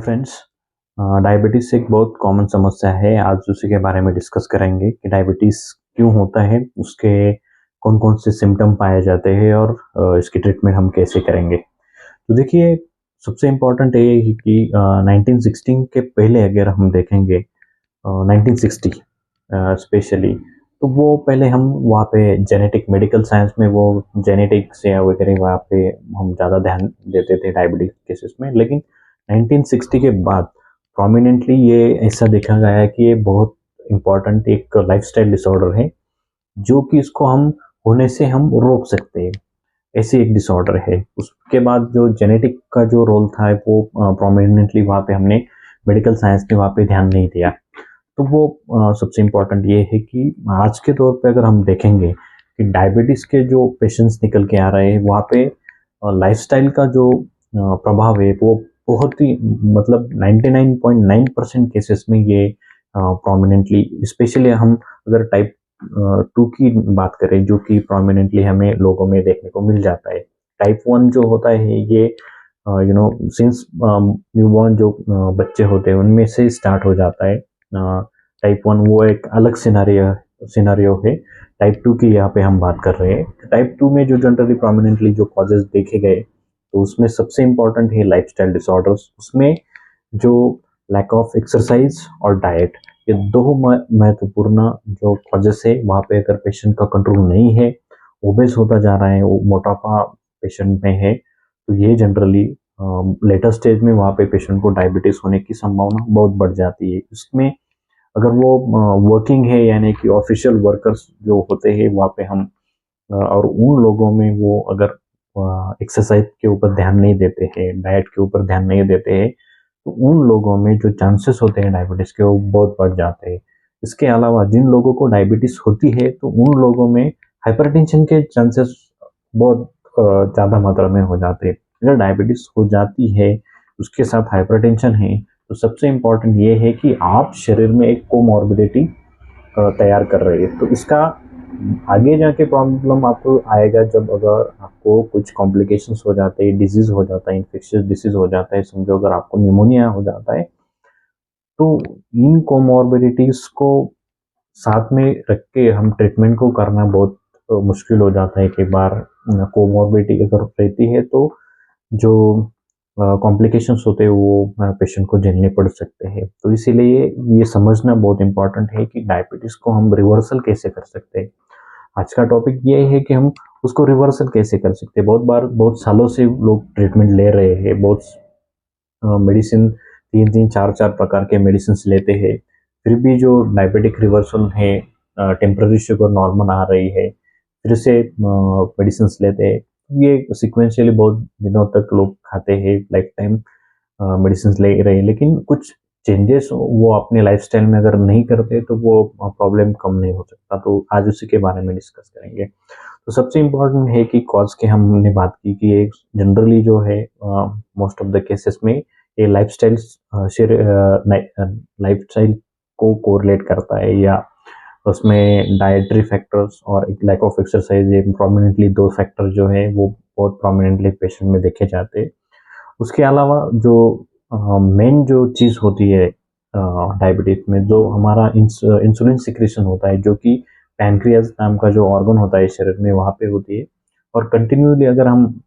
Friends, diabetes एक बहुत common समस्या है। आज उसी के बारे में डिस्कस करेंगे कि डायबिटीज़ क्यों होता है, उसके कौन-कौन से सिम्पटम पाए जाते हैं और इसकी ट्रीटमेंट हम कैसे करेंगे। तो देखिए, सबसे इम्पोर्टेंट ये है कि 1916 के पहले अगर हम देखेंगे 1960 स्पेशली, तो वो पहले हम वहाँ पे जेनेटिक मेडिकल साइंस में वो जेनेटिक्स या वगैरह वहाँ पे हम ज़्यादा ध्यान देते थे डायबिटीज़ केसेस में। लेकिन 1960 के बाद प्रोमिनेंटली ये ऐसा देखा गया है कि ये बहुत इम्पोर्टेंट एक लाइफ़स्टाइल डिसऑर्डर है, जो कि इसको हम होने से हम रोक सकते हैं। ऐसी एक डिसऑर्डर है। उसके बाद जो जेनेटिक का जो रोल था वो प्रोमिनेंटली वहाँ पे हमने मेडिकल साइंस ने वहाँ पे ध्यान नहीं दिया। तो वो सबसे इम्पोर्टेंट ये है कि आज के दौर पे अगर हम देखेंगे कि डायबिटीज़ के जो पेशेंट्स निकल के आ रहे हैं, वहाँ पे लाइफ़स्टाइल का जो प्रभाव है वो बहुत ही मतलब 99.9% केसेस में ये प्रोमिनेंटली, स्पेशली हम अगर टाइप 2 की बात करें, जो कि प्रोमिनेंटली हमें लोगों में देखने को मिल जाता है। टाइप 1 जो होता है ये सिंस न्यूबॉर्न जो बच्चे होते हैं उनमें से स्टार्ट हो जाता है। टाइप 1 वो एक अलग सिनेरियो है। टाइप 2 की यहाँ पे हम बात कर रहे हैं। टाइप 2 में जो जनरली प्रोमिनेंटली जो कॉजेज़ देखे गए, तो उसमें सबसे इम्पोर्टेंट है लाइफ़स्टाइल डिसऑर्डर्स। उसमें जो लैक ऑफ एक्सरसाइज और डाइट, ये दो महत्वपूर्ण जो कॉजेज़ है, वहाँ पे अगर पेशेंट का कंट्रोल नहीं है, ओबेस होता जा रहा है, वो मोटापा पेशेंट में है, तो ये जनरली लेटर स्टेज में वहाँ पे पेशेंट को डायबिटीज़ होने की संभावना बहुत बढ़ जाती है। इसमें अगर वो वर्किंग है, यानी कि ऑफिशियल वर्कर्स जो होते हैं वहाँ पे हम और उन लोगों में वो अगर एक्सरसाइज के ऊपर ध्यान नहीं देते हैं, डाइट के ऊपर ध्यान नहीं देते हैं, तो उन लोगों में जो चांसेस होते हैं डायबिटीज़ के वो बहुत बढ़ जाते हैं। इसके अलावा जिन लोगों को डायबिटीज़ होती है, तो उन लोगों में हाइपरटेंशन के चांसेस बहुत ज़्यादा मात्रा में हो जाते हैं। अगर डायबिटीज़ हो जाती है, उसके साथ हाइपरटेंशन है, तो सबसे इम्पोर्टेंट ये है कि आप शरीर में एक कोमॉर्बिडिटी तैयार कर रही है। तो इसका आगे जाके प्रॉब्लम आपको आएगा जब अगर आपको कुछ कॉम्प्लिकेशंस हो जाते हैं, डिजीज़ हो जाता है, इन्फेक्शियस डिसीज़ हो जाता है, समझो अगर आपको निमोनिया हो जाता है, तो इन कोमॉर्बिडिटीज़ को साथ में रख के हम ट्रीटमेंट को करना बहुत मुश्किल हो जाता है। कई बार कोमॉर्बिडिटी अगर रहती है, तो जो कॉम्प्लिकेशंस होते हैं वो पेशेंट को झेलने पड़ सकते हैं। तो इसीलिए ये समझना बहुत इम्पोर्टेंट है कि डायबिटीज़ को हम रिवर्सल कैसे कर सकते हैं। आज का टॉपिक ये है कि हम उसको रिवर्सल कैसे कर सकते हैं। बहुत बार बहुत सालों से लोग ट्रीटमेंट ले रहे हैं, बहुत मेडिसिन 3-3 4-4 प्रकार के मेडिसिन्स लेते हैं, फिर भी जो डायबिटिक रिवर्सल है, टेम्पररी शुगर नॉर्मल आ रही है, फिर से मेडिसिन्स लेते हैं। ये सीक्वेंशियली बहुत दिनों तक लोग खाते हैं, लाइफ टाइम मेडिसिन्स ले रहे हैं, लेकिन कुछ चेंजेस वो अपने लाइफस्टाइल में अगर नहीं करते, तो वो प्रॉब्लम कम नहीं हो सकता। तो आज उसी के बारे में डिस्कस करेंगे। तो सबसे इम्पोर्टेंट है कि कॉज की हमने बात की कि ये जनरली जो है मोस्ट ऑफ द केसेस में ये लाइफस्टाइल को कोरिलेट करता है, या उसमें डाइटरी फैक्टर्स और एक लैक ऑफ एक्सरसाइज, ये प्रोमिनेंटली दो फैक्टर जो है वो बहुत प्रोमिनेंटली पेशेंट में देखे जाते हैं। उसके अलावा जो मेन जो चीज़ होती है डायबिटीज में, जो हमारा इंसुलिन सिक्रेशन होता है, जो कि पैनक्रियाज नाम का जो ऑर्गन होता है शरीर में, वहाँ पे होती है। और कंटिन्यूअली अगर हम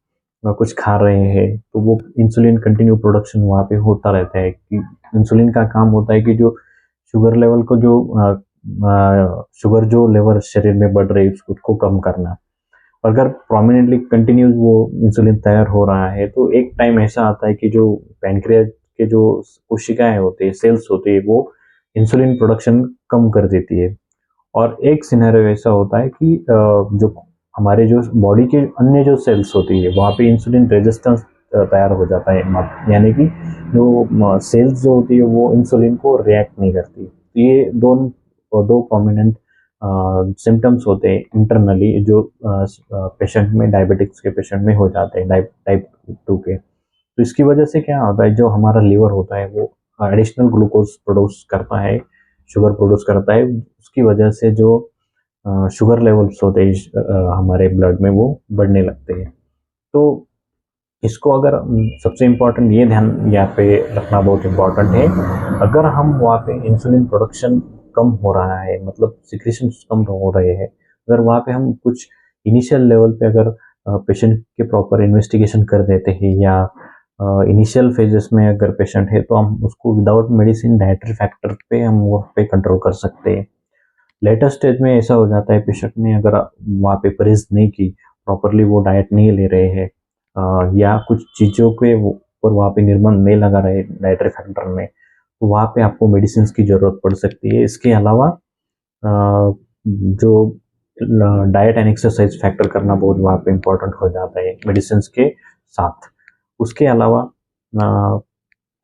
कुछ खा रहे हैं, तो वो इंसुलिन कंटिन्यू प्रोडक्शन वहाँ पे होता रहता है। कि इंसुलिन का काम होता है कि जो शुगर लेवल को जो शुगर जो लेवल शरीर में बढ़ रही है उसको कम करना। अगर प्रोमिनेंटली कंटिन्यूस वो इंसुलिन तैयार हो रहा है, तो एक टाइम ऐसा आता है कि जो पैनक्रियाज के जो कोशिकाएं होती है, सेल्स होती है, वो इंसुलिन प्रोडक्शन कम कर देती है। और एक सिनेरियो ऐसा होता है कि जो हमारे जो बॉडी के अन्य जो सेल्स होती है, वहाँ पे इंसुलिन रेजिस्टेंस तैयार हो जाता है। यानी कि जो सेल्स जो होती है वो इंसुलिन को रिएक्ट नहीं करती। तो ये दो प्रोमिनेंट सिम्टम्स होते हैं इंटरनली, जो पेशेंट में, डायबिटिक्स के पेशेंट में हो जाते हैं, टाइप 2 के। तो इसकी वजह से क्या होता है, जो हमारा लीवर होता है वो एडिशनल ग्लूकोज प्रोड्यूस करता है, शुगर प्रोड्यूस करता है। उसकी वजह से जो शुगर लेवल्स होते हैं हमारे ब्लड में, वो बढ़ने लगते हैं। तो इसको अगर सबसे इम्पोर्टेंट ये ध्यान यहाँ पे रखना बहुत इम्पोर्टेंट है, अगर हम वहाँ पे इंसुलिन प्रोडक्शन कम हो रहा है, मतलब सिक्रीशन कम हो रहे हैं, अगर वहाँ पे हम कुछ इनिशियल लेवल पे अगर पेशेंट के प्रॉपर इन्वेस्टिगेशन कर देते हैं, या इनिशियल फेजेस में अगर पेशेंट है तो हम उसको विदाउट मेडिसिन डाइटरी फैक्टर पे हम वो पे कंट्रोल कर सकते हैं। लेटर स्टेज में ऐसा हो जाता है, पेशेंट ने अगर वहाँ पे परहेज नहीं की, प्रॉपरली वो डाइट नहीं ले रहे हैं, या कुछ चीज़ों के ऊपर वहाँ पे निर्बंध नहीं लगा रहे डाइटरी फैक्टर में, तो वहाँ पे आपको मेडिसिन की ज़रूरत पड़ सकती है। इसके अलावा जो डाइट एंड एक्सरसाइज फैक्टर करना बहुत वहाँ पे इम्पोर्टेंट हो जाता है मेडिसिन के साथ। उसके अलावा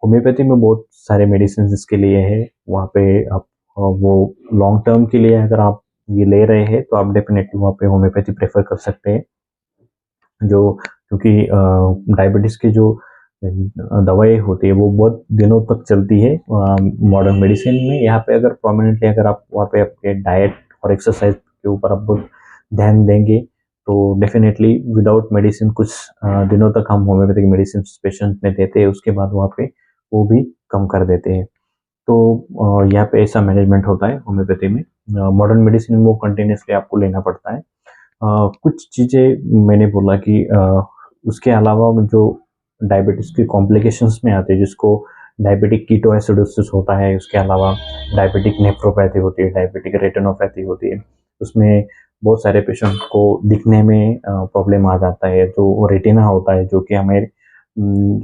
होम्योपैथी में बहुत सारे मेडिसिन इसके लिए है, वहाँ पे आप वो लॉन्ग टर्म के लिए अगर आप ये ले रहे हैं तो आप डेफिनेटली वहाँ पे होम्योपैथी प्रेफर कर सकते हैं। जो क्योंकि डायबिटीज़ की जो दवाई होती है वो बहुत दिनों तक चलती है मॉडर्न मेडिसिन में। यहाँ पे अगर प्रोमिनेंटली अगर आप वहाँ पे आपके डाइट और एक्सरसाइज के ऊपर आप ध्यान देंगे तो डेफिनेटली विदाउट मेडिसिन कुछ दिनों तक हम होम्योपैथिक मेडिसिन पेशेंट में देते हैं, उसके बाद वहाँ पे वो भी कम कर देते हैं। तो यहाँ पे ऐसा मैनेजमेंट होता है होम्योपैथी में। मॉडर्न मेडिसिन में वो कंटिन्यूसली आपको लेना पड़ता है। कुछ चीज़ें मैंने बोला कि उसके अलावा जो डायबिटीज़ की कॉम्प्लिकेशंस में आते हैं, जिसको डायबिटिक कीटोएसिडोसिस होता है, उसके अलावा डायबिटिक नेफ्रोपैथी होती है, डायबिटिक रेटिनोपैथी होती है। उसमें बहुत सारे पेशेंट को दिखने में प्रॉब्लम आ जाता है, जो रेटिना होता है, जो कि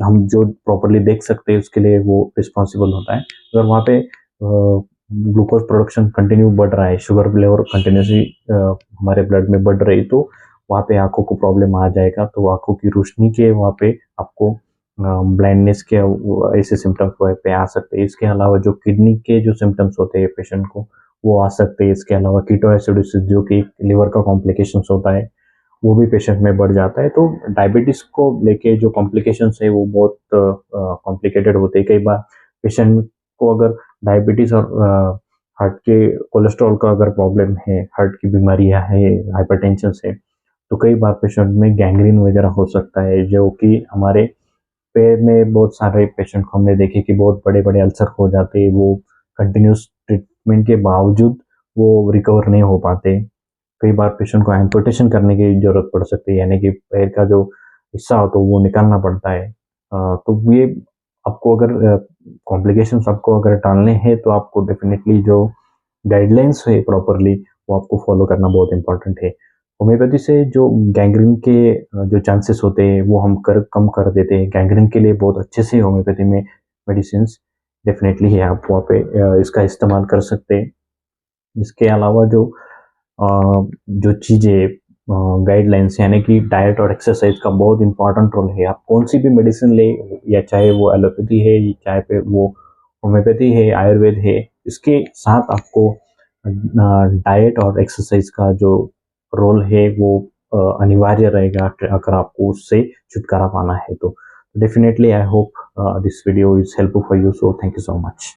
हम जो प्रॉपरली देख सकते हैं उसके लिए वो रिस्पॉन्सिबल होता है। अगर वहाँ पे ग्लूकोज प्रोडक्शन कंटिन्यू बढ़ रहा है, शुगर लेवल कंटिन्यूसली हमारे ब्लड में बढ़ रही, तो वहाँ पे आंखों को प्रॉब्लम आ जाएगा। तो आंखों की रोशनी के वहाँ पे आपको ब्लाइंडनेस के ऐसे सिम्टम्स वहाँ पे आ सकते हैं। इसके अलावा जो किडनी के जो सिम्टम्स होते हैं पेशेंट को वो आ सकते हैं। इसके अलावा कीटोएसिडोसिस जो कि लिवर का कॉम्प्लिकेशंस होता है वो भी पेशेंट में बढ़ जाता है। तो डायबिटीज़ को लेके जो कॉम्प्लिकेशंस है वो बहुत कॉम्प्लिकेटेड होते हैं। कई बार पेशेंट को अगर डायबिटीज़ और हार्ट के कोलेस्ट्रॉल का अगर प्रॉब्लम है, हार्ट की बीमारियां है, हाइपरटेंशन है, तो कई बार पेशेंट में गैंग्रीन वगैरह हो सकता है, जो कि हमारे पैर में बहुत सारे पेशेंट को हमने देखे कि बहुत बड़े बड़े अल्सर हो जाते हैं, वो कंटिन्यूस ट्रीटमेंट के बावजूद वो रिकवर नहीं हो पाते। कई बार पेशेंट को एम्पुटेशन करने की जरूरत पड़ सकती है, यानी कि पैर का जो हिस्सा हो तो वो निकालना पड़ता है। तो ये आपको अगर कॉम्प्लिकेशंस आपको अगर टालने हैं तो आपको डेफिनेटली जो गाइडलाइंस है प्रॉपरली वो आपको फॉलो करना बहुत इंपॉर्टेंट है। होम्योपैथी से जो गैंग्रीन के जो चांसेस होते हैं वो हम कम कर देते हैं। गैंग्रीन के लिए बहुत अच्छे से होम्योपैथी में मेडिसिन डेफिनेटली है, आप वहाँ पे इसका इस्तेमाल कर सकते हैं। इसके अलावा जो चीज़ें गाइडलाइंस यानी कि डाइट और एक्सरसाइज का बहुत इंपॉर्टेंट रोल है। आप कौन सी भी मेडिसिन ले, या चाहे वो एलोपैथी है, चाहे पे वो होम्योपैथी है, आयुर्वेद है, इसके साथ आपको डाइट और एक्सरसाइज का जो रोल है वो अनिवार्य रहेगा अगर आपको उससे छुटकारा पाना है तो। Definitely I hope this video is helpful for you, so thank you so much.